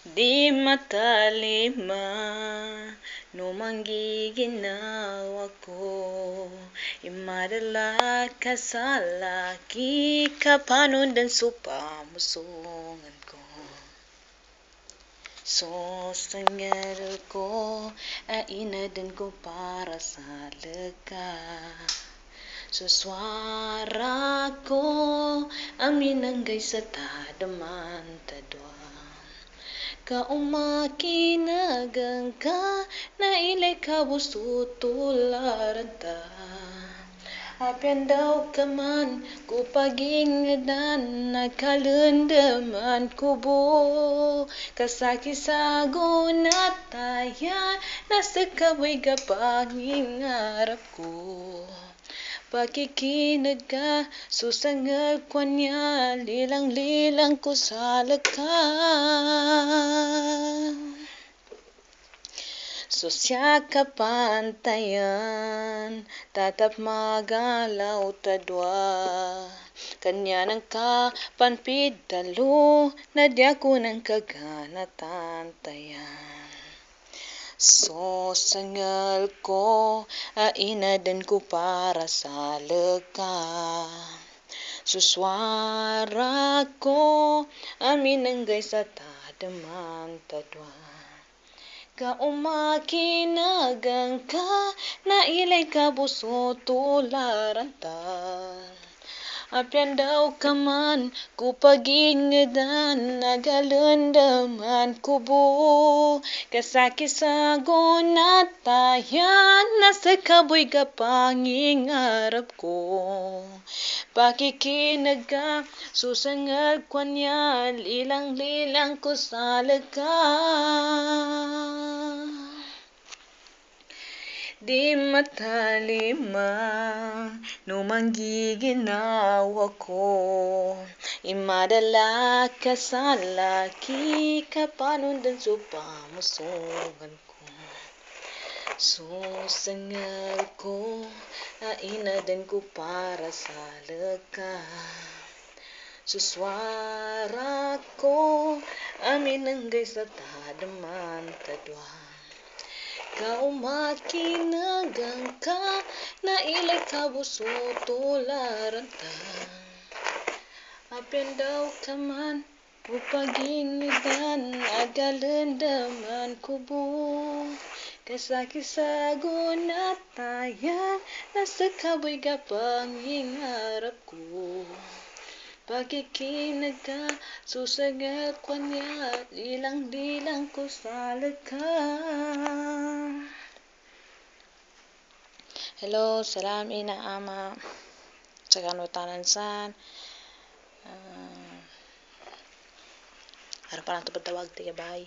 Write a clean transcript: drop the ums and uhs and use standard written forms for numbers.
Di matalima no manggiginawa ko imadala ka sa laki kapanundan supa musungan ko so sangal ko ainadan ko para sa leka suswara ko aminanggay sa tadaman tadwa kaumaki ka na ilay kabusutularan ta apian daw ka man kupagingadan nagkalundaman kubo kasakisago na tayan nasa kaboy kapangingarap ko pakikinag ka susangal ko niya lilang-lilang ko sa lakan susya kapantayan tatap magalaw tadwa kanya ng kapanpidalo nadya ko ng kaganatantayan so sangal ko ainadan ko para sa leka suswara ko aminanggay sa tadaman tadwa kaumaki ka na ilay kabusutularan ta apian daw ka man kupagingadan nagalundaman kubo kasakisago na tayan nasa kaboy kapangingarap ko pakikinag ka susangal ko niya lilang-lilang ko sa lakan di matalima no manggiginawa ko imadala ka sa laki kapanundan supa musungan ko so sangal ko ainadan ko para sa leka suswara ko aminanggay sa tadaman tadwa kaumaki ka na ilay kabusutularan ta apian daw ka man upagingadan agalandaman kubo kasakisago na tayan nasa kaboy kapangingarap ko pakikinag ka susagal ko niya lilang-lilang ko sa lakan hello salam ina ama sa kanutanan san harapan ang tupad tawag tiya bye